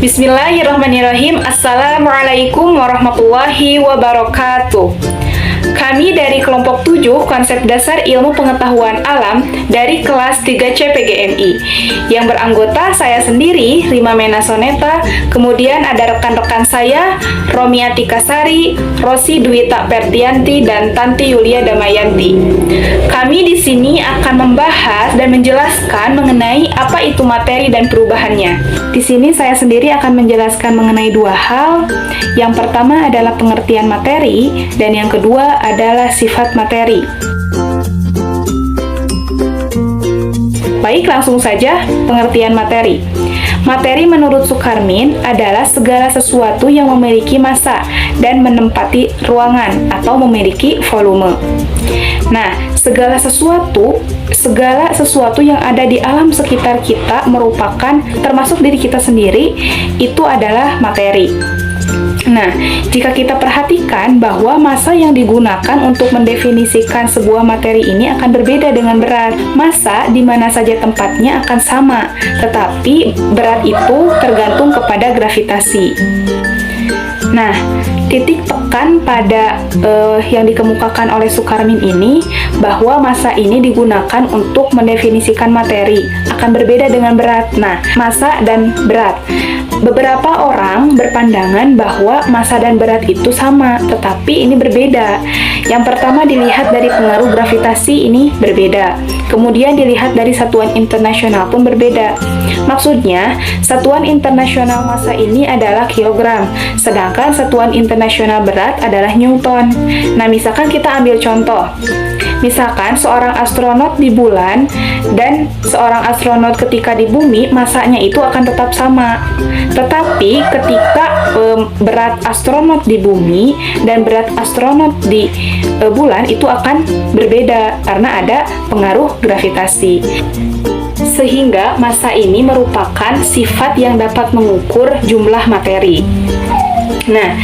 Bismillahirrahmanirrahim. Assalamualaikum warahmatullahi wabarakatuh. Kami dari kelompok 7 konsep dasar ilmu pengetahuan alam dari kelas 3C PGMI yang beranggota saya sendiri, Rima Mena Soneta, kemudian ada rekan-rekan saya, Romi Atika Sari, Rosi Dwita Pertianti, dan Tanti Yulia Damayanti. Kami di sini akan membahas dan menjelaskan mengenai apa itu materi dan perubahannya. Di sini saya sendiri akan menjelaskan mengenai dua hal. Yang pertama adalah pengertian materi, dan yang kedua adalah sifat materi. Baik, langsung saja pengertian materi. Materi menurut Sukarmin adalah segala sesuatu yang memiliki massa dan menempati ruangan atau memiliki volume. Nah, segala sesuatu yang ada di alam sekitar kita merupakan, termasuk diri kita sendiri, itu adalah materi. Nah, jika kita perhatikan bahwa massa yang digunakan untuk mendefinisikan sebuah materi ini akan berbeda dengan berat. Massa di mana saja tempatnya akan sama, tetapi berat itu tergantung kepada gravitasi. Nah, titik tekan pada yang dikemukakan oleh Sukarmin ini bahwa massa ini digunakan untuk mendefinisikan materi akan berbeda dengan berat. Nah, massa dan berat. Beberapa orang berpandangan bahwa massa dan berat itu sama, tetapi ini berbeda. Yang pertama dilihat dari pengaruh gravitasi, ini berbeda. Kemudian dilihat dari satuan internasional pun berbeda. Maksudnya, satuan internasional massa ini adalah kilogram, sedangkan satuan internasional berat adalah newton. Nah, misalkan kita ambil contoh. Misalkan seorang astronot di bulan dan seorang astronot ketika di bumi, massanya itu akan tetap sama. Tetapi ketika berat astronot di bumi dan berat astronot di bulan itu akan berbeda karena ada pengaruh gravitasi. Sehingga massa ini merupakan sifat yang dapat mengukur jumlah materi. Nah,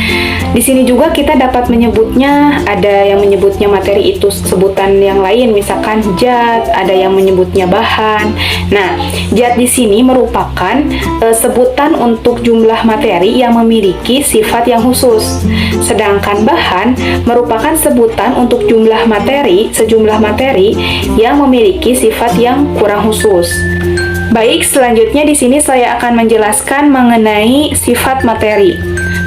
di sini juga kita dapat menyebutnya, ada yang menyebutnya materi itu sebutan yang lain, misalkan zat, ada yang menyebutnya bahan. Nah, zat di sini merupakan sebutan untuk jumlah materi yang memiliki sifat yang khusus. Sedangkan bahan merupakan sebutan untuk jumlah materi, sejumlah materi yang memiliki sifat yang kurang khusus. Baik, selanjutnya di sini saya akan menjelaskan mengenai sifat materi.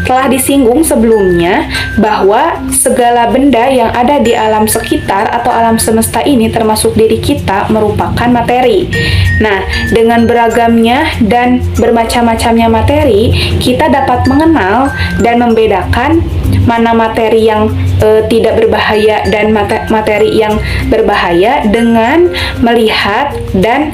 Telah disinggung sebelumnya bahwa segala benda yang ada di alam sekitar atau alam semesta ini termasuk diri kita merupakan materi. Nah, dengan beragamnya dan bermacam-macamnya materi, kita dapat mengenal dan membedakan mana materi yang tidak berbahaya dan materi yang berbahaya dengan melihat dan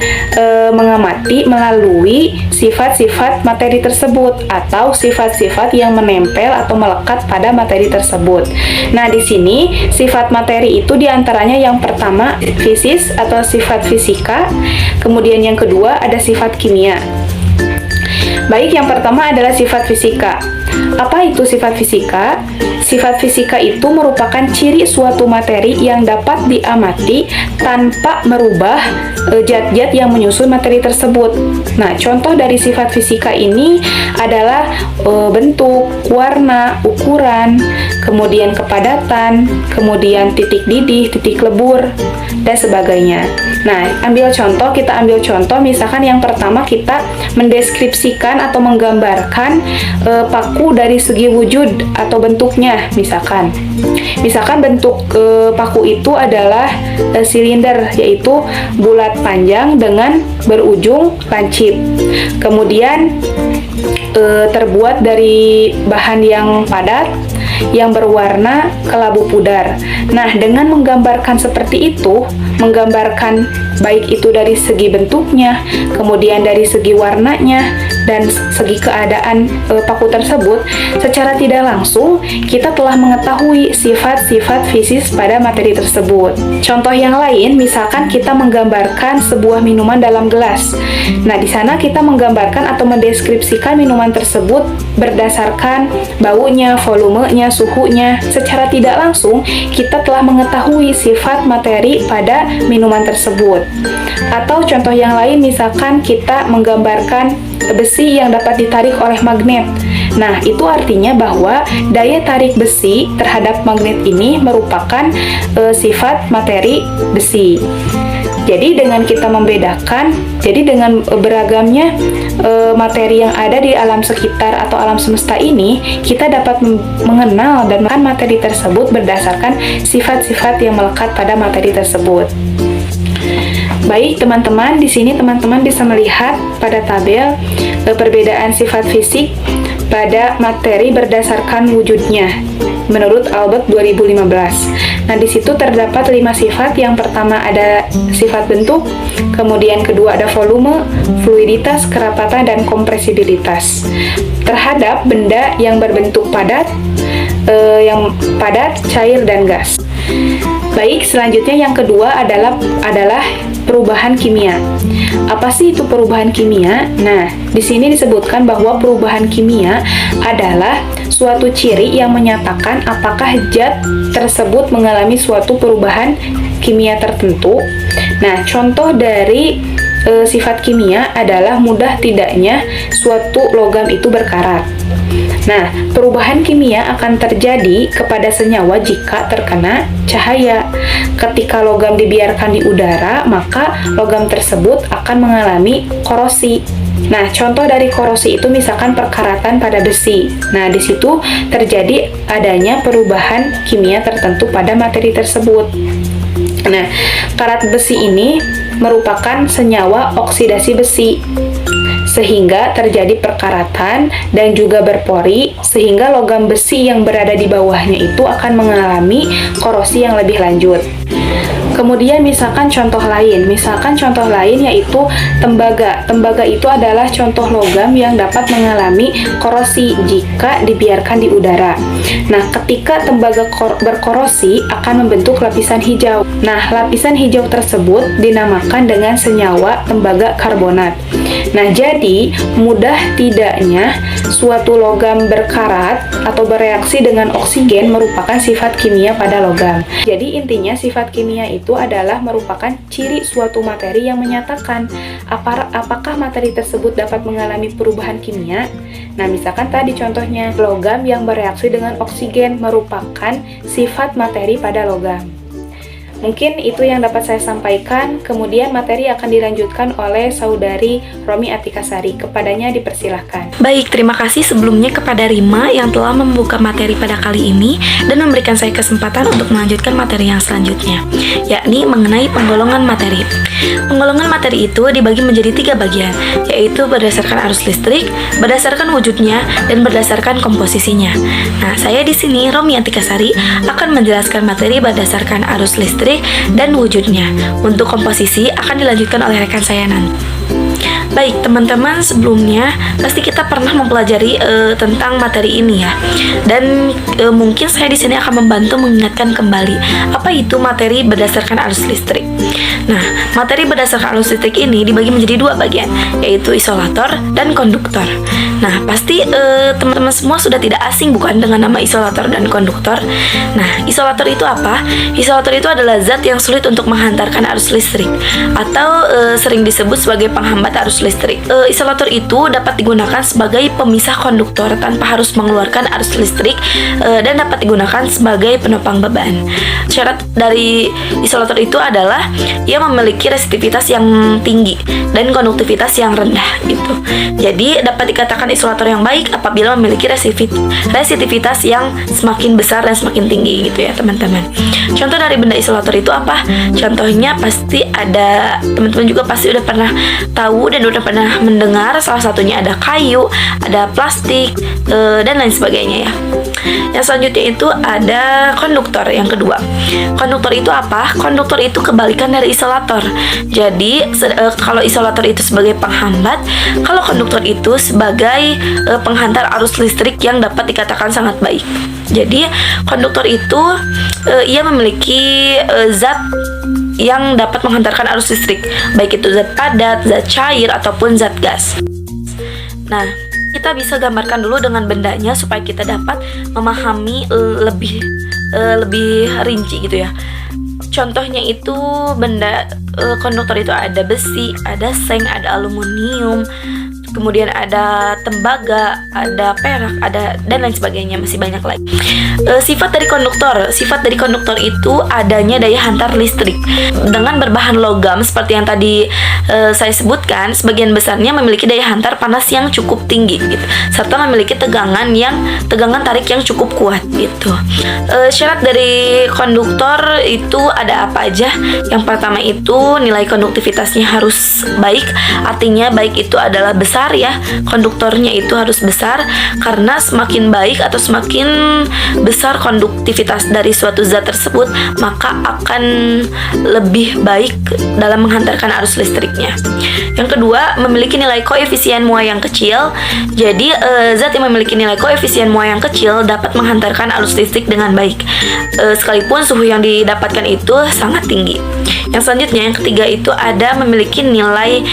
mengamati melalui sifat-sifat materi tersebut atau sifat-sifat yang menempel atau melekat pada materi tersebut. Nah, di sini sifat materi itu diantaranya yang pertama fisis atau sifat fisika, kemudian yang kedua ada sifat kimia. Baik, yang pertama adalah sifat fisika. Apa itu sifat fisika? Sifat fisika itu merupakan ciri suatu materi yang dapat diamati tanpa merubah zat-zat yang menyusun materi tersebut. Nah, contoh dari sifat fisika ini adalah bentuk, warna, ukuran, kemudian kepadatan, kemudian titik didih, titik lebur, dan sebagainya. Nah, kita ambil contoh, misalkan yang pertama kita mendeskripsikan atau menggambarkan paku dari segi wujud atau bentuknya. Misalkan bentuk paku itu adalah silinder, yaitu bulat panjang dengan berujung lancip. Kemudian terbuat dari bahan yang padat yang berwarna kelabu pudar. Nah, dengan menggambarkan seperti itu, menggambarkan baik itu dari segi bentuknya, kemudian dari segi warnanya, dan segi keadaan paku tersebut, secara tidak langsung kita telah mengetahui sifat-sifat fisis pada materi tersebut. Contoh yang lain, misalkan kita menggambarkan sebuah minuman dalam gelas. Nah, di sana kita menggambarkan atau mendeskripsikan minuman tersebut berdasarkan baunya, volumenya, suhunya. Secara tidak langsung kita telah mengetahui sifat materi pada minuman tersebut. Atau contoh yang lain, misalkan kita menggambarkan besi yang dapat ditarik oleh magnet. Nah, itu artinya bahwa daya tarik besi terhadap magnet ini merupakan sifat materi besi. Jadi dengan kita membedakan, jadi dengan beragamnya materi yang ada di alam sekitar atau alam semesta ini, kita dapat mengenal dan mengenal materi tersebut berdasarkan sifat-sifat yang melekat pada materi tersebut. Baik, teman-teman, di sini teman-teman bisa melihat pada tabel perbedaan sifat fisik pada materi berdasarkan wujudnya menurut Albert 2015. Nah, di situ terdapat 5 sifat. Yang pertama ada sifat bentuk, kemudian kedua ada volume, fluiditas, kerapatan, dan kompresibilitas terhadap benda yang berbentuk padat, cair, dan gas. Baik, selanjutnya yang kedua adalah perubahan kimia. Apa sih itu perubahan kimia? Nah, di sini disebutkan bahwa perubahan kimia adalah suatu ciri yang menyatakan apakah zat tersebut mengalami suatu perubahan kimia tertentu. Nah, contoh dari sifat kimia adalah mudah tidaknya suatu logam itu berkarat. Nah, perubahan kimia akan terjadi kepada senyawa jika terkena cahaya. Ketika logam dibiarkan di udara, maka logam tersebut akan mengalami korosi. Nah, contoh dari korosi itu misalkan perkaratan pada besi. Nah, di situ terjadi adanya perubahan kimia tertentu pada materi tersebut. Nah, karat besi ini merupakan senyawa oksidasi besi, sehingga terjadi perkaratan dan juga berpori, sehingga logam besi yang berada di bawahnya itu akan mengalami korosi yang lebih lanjut. Kemudian misalkan contoh lain yaitu tembaga. Tembaga itu adalah contoh logam yang dapat mengalami korosi jika dibiarkan di udara. Nah, ketika tembaga berkorosi akan membentuk lapisan hijau. Nah, lapisan hijau tersebut dinamakan dengan senyawa tembaga karbonat. Nah, jadi mudah tidaknya suatu logam berkarat atau bereaksi dengan oksigen merupakan sifat kimia pada logam. Jadi intinya sifat kimia itu adalah merupakan ciri suatu materi yang menyatakan apakah materi tersebut dapat mengalami perubahan kimia. Nah, misalkan tadi contohnya logam yang bereaksi dengan oksigen merupakan sifat materi pada logam. Mungkin itu yang dapat saya sampaikan. Kemudian materi akan dilanjutkan oleh saudari Romi Atikasari. Kepadanya dipersilahkan. Baik, terima kasih sebelumnya kepada Rima yang telah membuka materi pada kali ini dan memberikan saya kesempatan untuk melanjutkan materi yang selanjutnya, yakni mengenai penggolongan materi. Penggolongan materi itu dibagi menjadi 3 bagian, yaitu berdasarkan arus listrik, berdasarkan wujudnya, dan berdasarkan komposisinya. Nah, saya di sini Romi Atikasari akan menjelaskan materi berdasarkan arus listrik dan wujudnya. Untuk komposisi akan dilanjutkan oleh rekan saya nanti. Baik, teman-teman, sebelumnya pasti kita pernah mempelajari tentang materi ini ya. Dan mungkin saya di sini akan membantu mengingatkan kembali apa itu materi berdasarkan arus listrik. Nah, materi berdasarkan arus listrik ini dibagi menjadi 2 bagian, yaitu isolator dan konduktor. Nah, pasti teman-teman semua sudah tidak asing bukan dengan nama isolator dan konduktor. Nah, isolator itu apa? Isolator itu adalah zat yang sulit untuk menghantarkan arus listrik atau sering disebut sebagai penghambat arus listrik. Isolator itu dapat digunakan sebagai pemisah konduktor tanpa harus mengeluarkan arus listrik dan dapat digunakan sebagai penopang beban. Syarat dari isolator itu adalah ia memiliki resitivitas yang tinggi dan konduktivitas yang rendah gitu. Jadi dapat dikatakan isolator yang baik apabila memiliki resitivitas yang semakin besar dan semakin tinggi gitu ya, teman-teman. Contoh dari benda isolator itu apa? Contohnya pasti ada, teman-teman juga pasti udah pernah tahu dan udah pernah mendengar, salah satunya ada kayu, ada plastik, dan lain sebagainya ya. Yang selanjutnya itu ada konduktor yang kedua. Konduktor itu apa? Konduktor itu kebalikan dari isolator. Jadi kalau isolator itu sebagai penghambat, kalau konduktor itu sebagai penghantar arus listrik yang dapat dikatakan sangat baik. Jadi konduktor itu ia memiliki zat yang dapat menghantarkan arus listrik, baik itu zat padat, zat cair, ataupun zat gas. Nah, kita bisa gambarkan dulu dengan bendanya supaya kita dapat memahami lebih rinci gitu ya. Contohnya itu benda konduktor itu ada besi, ada seng, ada aluminium, kemudian ada tembaga, ada perak, ada dan lain sebagainya, masih banyak lagi. Sifat dari konduktor itu adanya daya hantar listrik dengan berbahan logam seperti yang tadi saya sebutkan. Sebagian besarnya memiliki daya hantar panas yang cukup tinggi gitu, serta memiliki tegangan tarik yang cukup kuat gitu. Syarat dari konduktor itu ada apa aja? Yang pertama itu nilai konduktivitasnya harus baik, artinya baik itu adalah besar ya. Konduktornya itu harus besar, karena semakin baik atau semakin besar konduktivitas dari suatu zat tersebut, maka akan lebih baik dalam menghantarkan arus listriknya. Yang kedua, memiliki nilai koefisien muai yang kecil. Jadi zat yang memiliki nilai koefisien muai yang kecil dapat menghantarkan arus listrik dengan baik, sekalipun suhu yang didapatkan itu sangat tinggi. Yang selanjutnya, yang ketiga itu ada memiliki nilai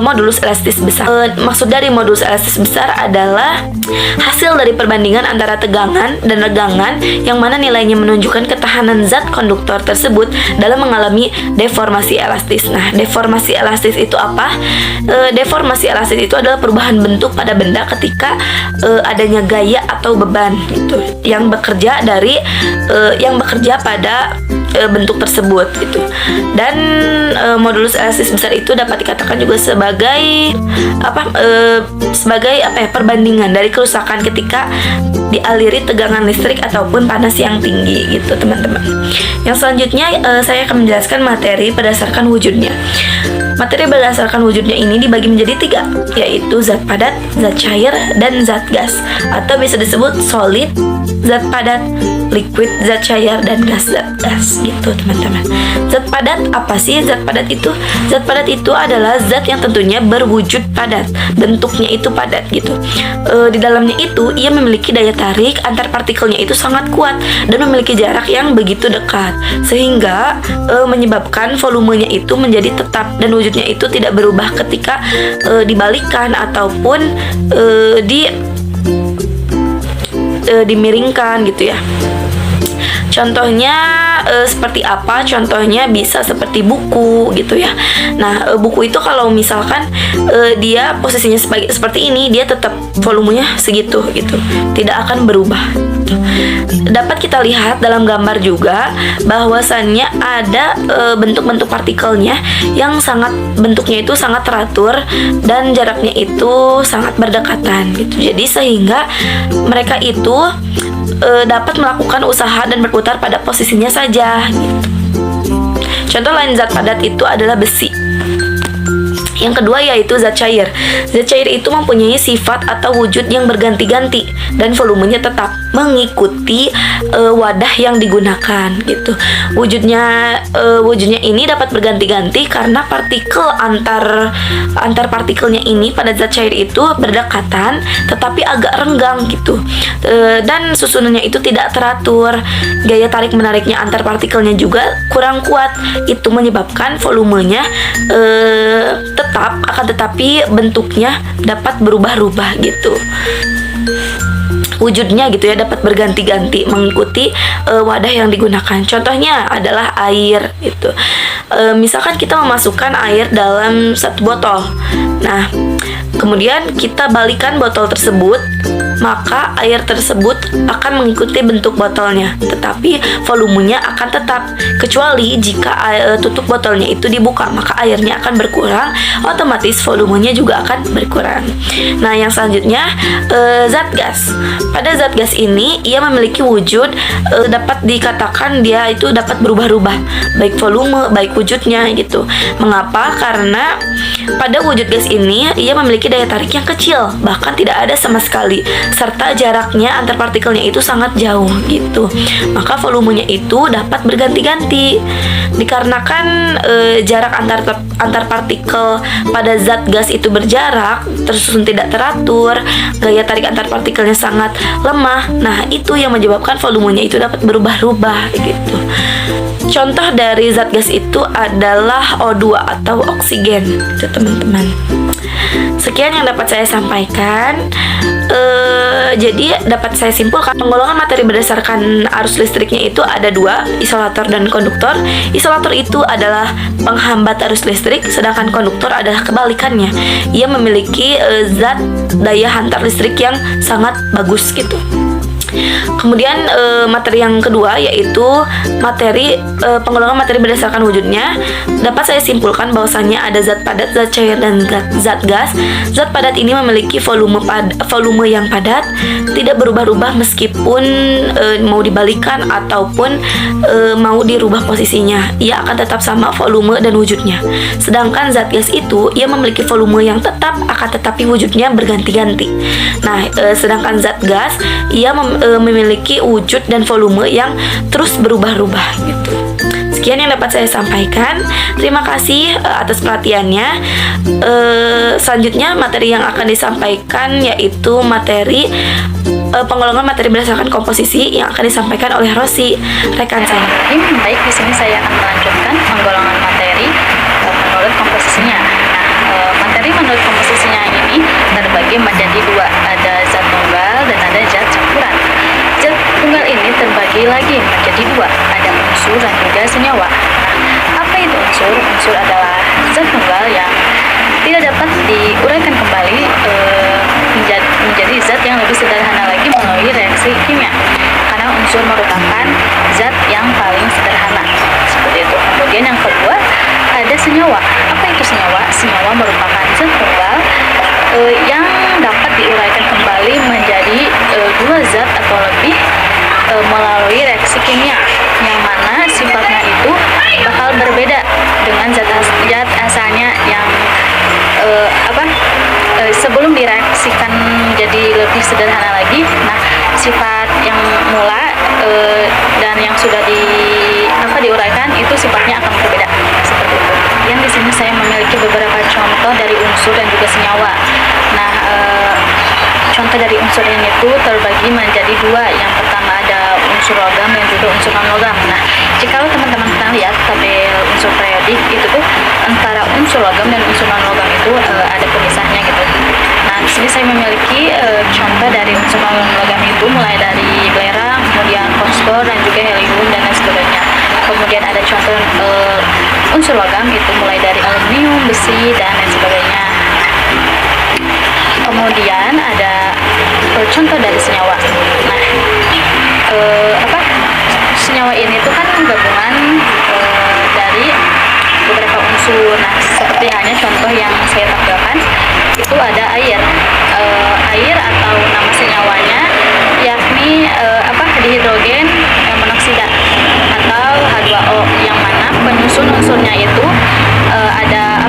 modulus elastis besar. Maksud dari modulus elastis besar adalah hasil dari perbandingan antara tegangan dan regangan, yang mana nilainya menunjukkan ketahanan zat konduktor tersebut dalam mengalami deformasi elastis. Nah, deformasi elastis itu apa? Deformasi elastis itu adalah perubahan bentuk pada benda ketika adanya gaya atau beban gitu, yang bekerja pada bentuk tersebut gitu. Dan modulus elastis besar itu dapat dikatakan juga sebagai perbandingan dari kerusakan ketika dialiri tegangan listrik ataupun panas yang tinggi gitu, teman-teman. Yang selanjutnya saya akan menjelaskan materi berdasarkan wujudnya. Materi berdasarkan wujudnya ini dibagi menjadi 3, yaitu zat padat, zat cair, dan zat gas, atau bisa disebut solid, zat padat, liquid, zat cair, dan gas gitu, teman-teman. Zat padat apa sih zat padat itu? Zat padat itu adalah zat yang tentunya berwujud padat, bentuknya itu padat gitu. Di dalamnya itu ia memiliki daya tarik antar partikelnya itu sangat kuat dan memiliki jarak yang begitu dekat, sehingga menyebabkan volumenya itu menjadi tetap dan wujudnya itu tidak berubah ketika dibalikan ataupun dimiringkan gitu ya. Contohnya seperti apa? Contohnya bisa seperti buku gitu ya. Nah, buku itu kalau misalkan dia posisinya seperti ini, dia tetap volumenya segitu gitu, tidak akan berubah gitu. Dapat kita lihat dalam gambar juga bahwasannya ada bentuk-bentuk partikelnya yang bentuknya itu sangat teratur dan jaraknya itu sangat berdekatan gitu. Jadi sehingga mereka itu dapat melakukan usaha dan berputar pada posisinya saja gitu. Contoh lain zat padat itu adalah besi. Yang kedua yaitu zat cair. Zat cair itu mempunyai sifat atau wujud yang berganti-ganti dan volumenya tetap mengikuti wadah yang digunakan gitu. Wujudnya ini dapat berganti-ganti karena partikel antar partikelnya ini pada zat cair itu berdekatan tetapi agak renggang gitu. Dan susunannya itu tidak teratur. Gaya tarik menariknya antar partikelnya juga kurang kuat. Itu menyebabkan volumenya akan tetapi bentuknya dapat berubah-ubah gitu. Wujudnya gitu ya dapat berganti-ganti mengikuti wadah yang digunakan. Contohnya adalah air gitu. Misalkan kita memasukkan air dalam satu botol. Nah, kemudian kita balikan botol tersebut, maka air tersebut akan mengikuti bentuk botolnya, tetapi volumenya akan tetap. Kecuali jika tutup botolnya itu dibuka, maka airnya akan berkurang, otomatis volumenya juga akan berkurang. Nah, yang selanjutnya zat gas. Pada zat gas ini ia memiliki wujud dapat dikatakan dia itu dapat berubah-ubah, baik volume, baik wujudnya gitu. Mengapa? Karena pada wujud gas ini ia memiliki daya tarik yang kecil, bahkan tidak ada sama sekali, serta jaraknya antar partikelnya itu sangat jauh gitu. Maka volumenya itu dapat berganti-ganti. Dikarenakan jarak antar partikel pada zat gas itu berjarak, tersusun tidak teratur, gaya tarik antar partikelnya sangat lemah. Nah, itu yang menyebabkan volumenya itu dapat berubah-ubah gitu. Contoh dari zat gas itu adalah O2 atau oksigen gitu, teman-teman. Sekian yang dapat saya sampaikan. Jadi dapat saya simpulkan penggolongan materi berdasarkan arus listriknya itu ada dua, isolator dan konduktor. Isolator itu adalah penghambat arus listrik, sedangkan konduktor adalah kebalikannya. Ia memiliki zat daya hantar listrik yang sangat bagus gitu. Kemudian materi yang kedua yaitu materi penggolongan materi berdasarkan wujudnya. Dapat saya simpulkan bahwasannya ada zat padat, zat cair, dan zat gas. Zat padat ini memiliki volume yang padat, tidak berubah-ubah meskipun mau dibalikan ataupun mau dirubah posisinya. Ia akan tetap sama volume dan wujudnya. Sedangkan zat gas itu ia memiliki volume yang tetap, akan tetapi wujudnya berganti-ganti. Nah, sedangkan zat gas ia memiliki wujud dan volume yang terus berubah-ubah gitu. Sekian yang dapat saya sampaikan. Terima kasih atas perhatiannya. Selanjutnya materi yang akan disampaikan yaitu materi penggolongan materi berdasarkan komposisi yang akan disampaikan oleh Rosi, rekan saya. Baik, di sini saya akan melanjutkan penggolongan materi menurut komposisinya. Nah, materi menurut komposisinya ini terbagi menjadi dua, ada zat tunggal dan ada zat campuran. Zat tunggal ini terbagi lagi menjadi dua, ada unsur dan juga senyawa. Nah, apa itu unsur? Unsur adalah zat tunggal yang tidak dapat diuraikan kembali menjadi zat yang lebih sederhana lagi melalui reaksi kimia, karena unsur merupakan zat yang paling sederhana seperti itu. Kemudian yang kedua ada senyawa. Apa itu senyawa? Senyawa merupakan zat tunggal yang dapat diuraikan kembali menjadi dua zat atau lebih melalui reaksi kimia, yang mana sifatnya itu bakal berbeda dengan zat asalnya yang sebelum direaksikan jadi lebih sederhana lagi. Nah, sifat yang mula dan yang sudah diuraikan itu sifatnya akan berbeda seperti itu. Yang di sini saya memiliki beberapa contoh dari unsur dan juga senyawa. Nah, contoh dari unsur ini itu terbagi menjadi dua. Yang pertama ada unsur logam dan juga unsur non logam. Nah, jika teman-teman pernah lihat tabel unsur periodik itu tuh antara unsur logam dan unsur non logam itu ada pemisahnya gitu. Nah, di sini saya memiliki contoh dari unsur non logam itu mulai dari belerang, kemudian fosfor dan juga helium dan lain sebagainya. Kemudian ada contoh unsur logam itu mulai dari aluminium, besi dan lain sebagainya. Kemudian ada contoh dari senyawa. Nah, senyawa ini tuh kan gabungan dari beberapa unsur. Nah, seperti halnya contoh yang saya tampilkan itu ada air. Air atau nama senyawanya yakni dihidrogen monoksida atau H2O, yang mana penyusun unsurnya itu ada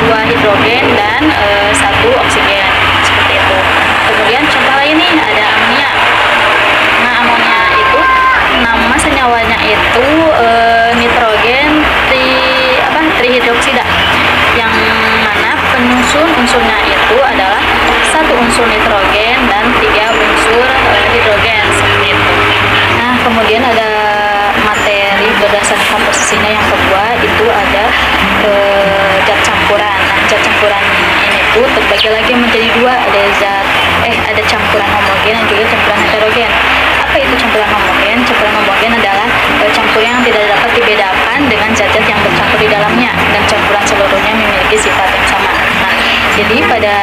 dua hidrogen dan satu oksigen seperti itu. Kemudian contoh lain nih ada amonia. Nah, amonia itu nama senyawanya itu nitrogen trihidroksida, yang mana penyusun unsurnya itu adalah satu unsur nitrogen dan tiga unsur hidrogen seperti itu. Nah, kemudian ada materi berdasarkan komposisinya yang kedua itu ada zat campuran. Nah, zat campuran ini tuh terbagi lagi menjadi dua, ada campuran homogen dan juga campuran heterogen. Apa itu campuran homogen? Campuran homogen adalah campuran yang tidak dapat dibedakan dengan zat-zat yang bercampur di dalamnya, dan campuran seluruhnya memiliki sifat yang sama. Nah, jadi pada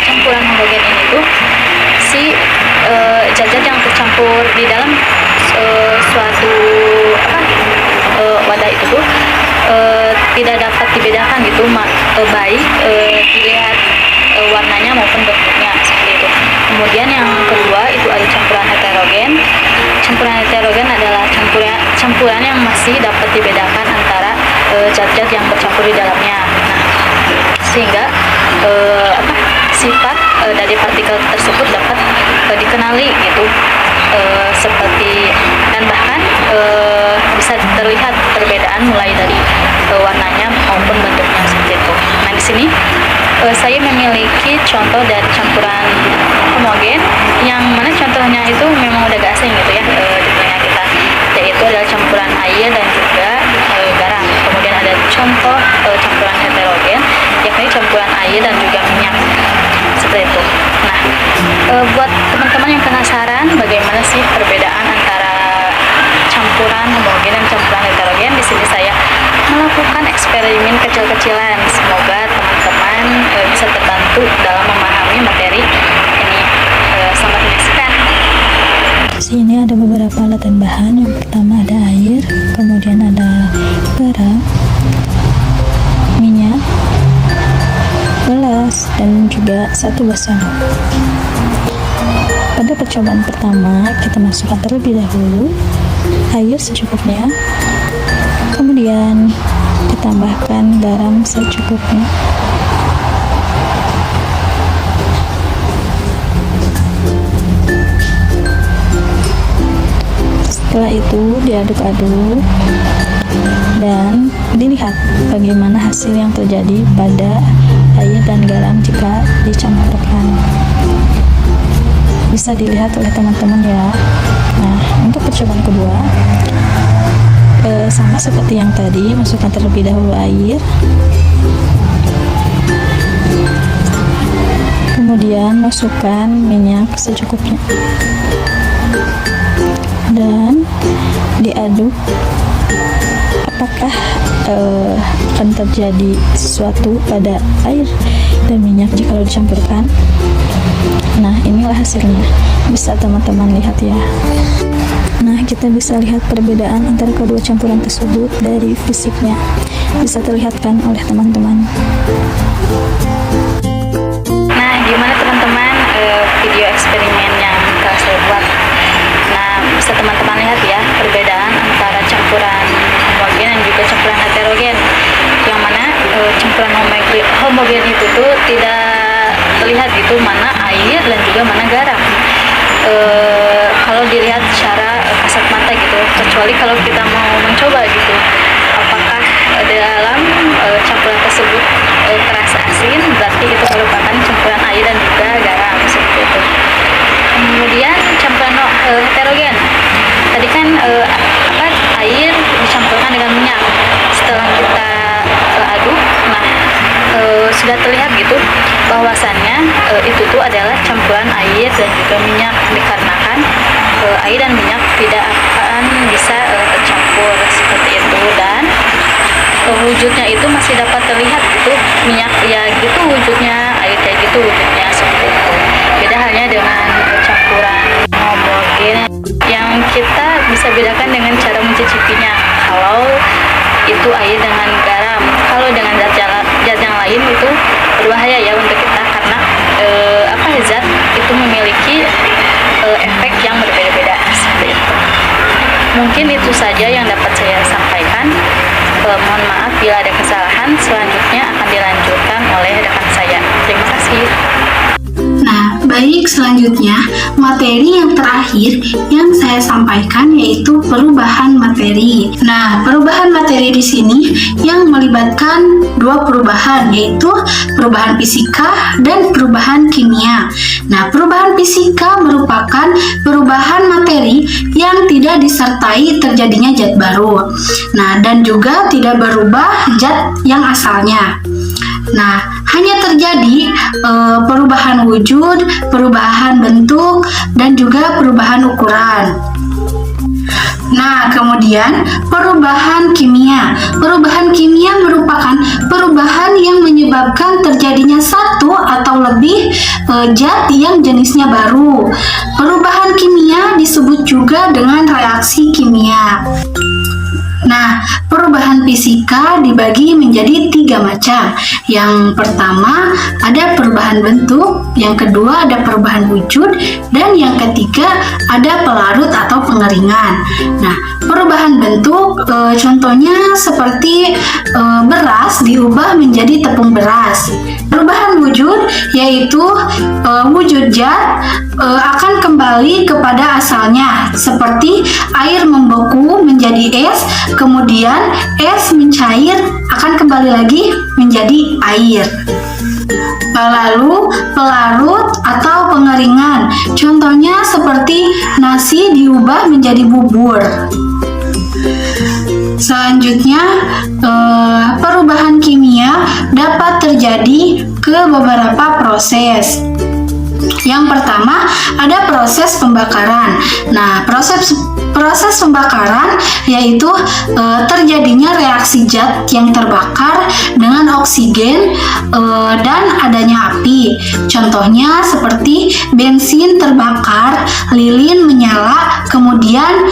campuran homogen ini tuh zat-zat yang tercampur di dalam suatu wadah itu tuh tidak dapat dibedakan gitu, baik dilihat warnanya maupun bentuknya seperti itu. Kemudian yang kedua itu ada campuran heterogen. Campuran heterogen adalah campuran yang masih dapat dibedakan antara zat-zat yang bercampur di dalamnya. Nah, sehingga sifat dari partikel tersebut dapat dikenali gitu, seperti dan bahkan bisa terlihat perbedaan mulai dari warnanya maupun bentuknya seperti itu. Nah, di sini saya memiliki contoh dari campuran homogen, yang mana contohnya itu memang udah gak asing gitu ya di telinga kita, yaitu adalah campuran air dan juga garam. Kemudian ada contoh campuran heterogen, yakni campuran air dan juga minyak seperti itu. Nah, buat eksperimen kecil-kecilan. Semoga teman-teman bisa terbantu dalam memahami materi ini. Selamat menyaksikan. Di sini ada beberapa alat dan bahan. Yang pertama ada air, kemudian ada garam, minyak, gelas, dan juga 1 basah. Pada percobaan pertama, kita masukkan terlebih dahulu air secukupnya, kemudian ditambahkan garam secukupnya. Setelah itu diaduk-aduk dan dilihat bagaimana hasil yang terjadi pada air dan garam jika dicampurkan. Bisa dilihat oleh teman-teman ya. Nah, untuk percobaan kedua sama seperti yang tadi, masukkan terlebih dahulu air, kemudian masukkan minyak secukupnya dan diaduk. Apakah akan terjadi sesuatu pada air dan minyak jika dicampurkan? Nah, inilah hasilnya. Bisa teman-teman lihat ya. Nah, kita bisa lihat perbedaan antara kedua campuran tersebut dari fisiknya. Bisa terlihatkan oleh teman-teman. Nah, gimana teman-teman video eksperimen yang telah saya buat? Nah, bisa teman-teman lihat ya perbedaan antara campuran homogen dan juga campuran heterogen. Yang mana campuran homogen itu tuh tidak terlihat gitu mana air dan juga mana garam. Kalau dilihat secara kasat mata gitu, kecuali kalau kita mau mencoba gitu, apakah dalam campuran tersebut terasa asin, berarti itu merupakan campuran air dan juga garam seperti itu. Kemudian campuran heterogen, tadi kan air dicampurkan dengan minyak. Setelah kita aduk, nah sudah terlihat gitu bahwasannya itu tuh adalah campuran air dan juga minyak, dikarenakan air dan minyak tidak akan bisa tercampur seperti itu, dan wujudnya itu masih dapat terlihat gitu, minyak ya gitu wujudnya, air kayak gitu wujudnya seperti itu. Beda halnya dengan campuran homogen yang kita bisa bedakan dengan cara mencicipinya. Kalau itu air dengan garam, kalau dengan zat yang lain itu berbahaya ya untuk kita, karena zat itu memiliki efek yang berbeda-beda seperti itu. Mungkin itu saja yang dapat saya sampaikan. Mohon maaf bila ada kesalahan. Selanjutnya akan dilanjutkan oleh rekan saya. Terima kasih. Nah, baik, selanjutnya materi yang terakhir yang saya sampaikan yaitu perubahan materi. Nah, perubahan materi di sini yang melibatkan 2 perubahan, yaitu perubahan fisika dan perubahan kimia. Nah, perubahan fisika merupakan perubahan materi yang tidak disertai terjadinya zat baru. Nah, dan juga tidak berubah zat yang asalnya. Nah, hanya terjadi perubahan wujud, perubahan bentuk, dan juga perubahan ukuran. Nah, kemudian perubahan kimia. Perubahan kimia merupakan perubahan yang menyebabkan terjadinya satu atau lebih zat yang jenisnya baru. Perubahan kimia disebut juga dengan reaksi kimia. Nah, perubahan fisika dibagi menjadi 3 macam. Yang pertama ada perubahan bentuk, yang kedua ada perubahan wujud, dan yang ketiga ada pelarut atau pengeringan. Nah, perubahan bentuk contohnya seperti beras diubah menjadi tepung beras. Perubahan wujud yaitu wujud zat akan kembali kepada asalnya, seperti air membeku menjadi es, kemudian es mencair akan kembali lagi menjadi air. Lalu pelarut atau pengeringan, contohnya seperti nasi diubah menjadi bubur. Selanjutnya, perubahan kimia dapat terjadi ke beberapa proses. Yang pertama ada proses pembakaran. Nah, proses pembakaran yaitu terjadinya reaksi zat yang terbakar dengan oksigen dan adanya api. Contohnya seperti bensin terbakar, lilin menyala, kemudian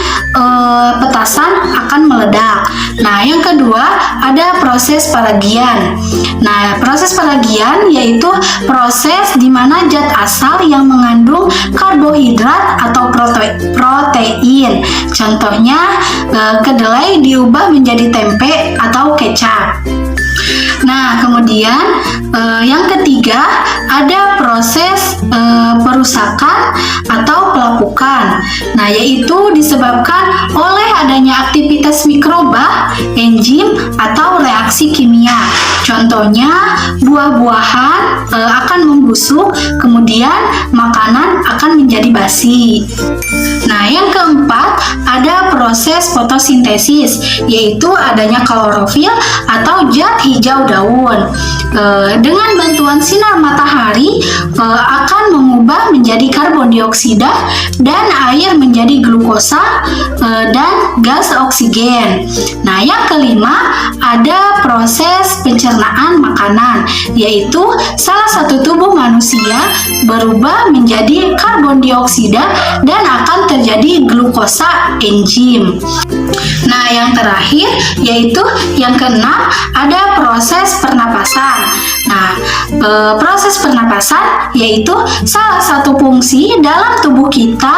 petasan akan meledak. Nah, yang kedua ada proses pelagian. Nah, proses pelagian yaitu proses di mana zat asal yang mengandung karbohidrat atau protein. Contohnya kedelai diubah menjadi tempe atau kecap. Nah, kemudian yang ketiga ada proses perusakan atau pelapukan. Nah, yaitu disebabkan oleh adanya aktivitas mikroba, enzim, atau reaksi kimia. Contohnya, buah-buahan akan membusuk, kemudian makanan akan menjadi basi. Nah, yang keempat ada proses fotosintesis, yaitu adanya klorofil atau zat hijau daun. Dengan bantuan sinar matahari akan mengubah menjadi karbon dioksida dan air menjadi glukosa dan gas oksigen. Nah, yang kelima ada proses pencernaan makanan, yaitu salah satu tubuh manusia berubah menjadi karbon dioksida dan akan terjadi glukosa enzim. Nah, yang terakhir yaitu yang keenam ada proses pernapasan. Nah, proses pernapasan yaitu salah satu fungsi dalam tubuh kita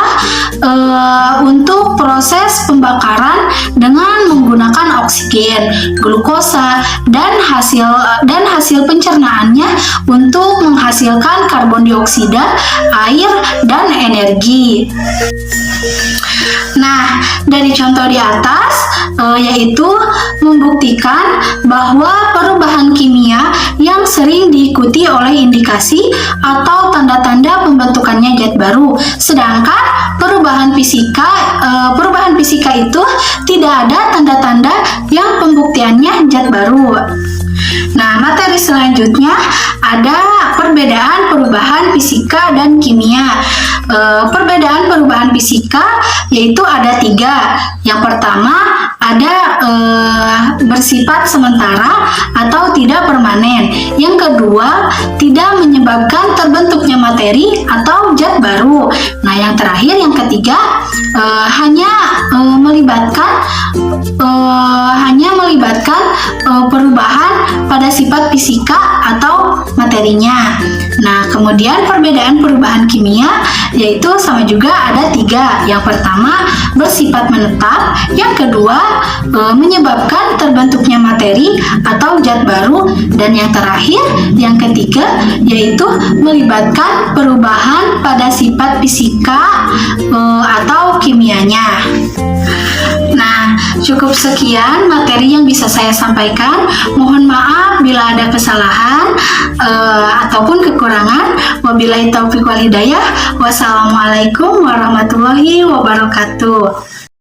untuk proses pembakaran dengan menggunakan oksigen, glukosa dan hasil pencernaannya untuk menghasilkan karbon dioksida, air dan energi. Nah, dari contoh di atas yaitu membuktikan bahwa perubahan kimia yang sering diikuti oleh indikasi atau tanda-tanda pembentukannya zat baru. Sedangkan perubahan fisika itu tidak ada tanda-tanda yang pembuktiannya zat baru. Nah, materi selanjutnya ada perbedaan perubahan fisika dan kimia. Perbedaan perubahan fisika yaitu ada 3. Yang pertama ada bersifat sementara atau tidak permanen. Yang kedua tidak menyebabkan terbentuknya materi atau zat baru. Nah, yang terakhir yang ketiga hanya melibatkan perubahan pada sifat fisika atau materinya. Nah, kemudian perbedaan perubahan kimia yaitu sama juga ada 3. Yang pertama bersifat menetap, yang kedua menyebabkan terbentuknya materi atau zat baru, dan yang terakhir yang ketiga yaitu melibatkan perubahan pada sifat fisika atau kimianya. Nah, cukup sekian materi yang bisa saya sampaikan. Mohon maaf bila ada kesalahan ataupun kekurangan. Wabillahi taufiq wal hidayah. Wassalamualaikum warahmatullahi wabarakatuh.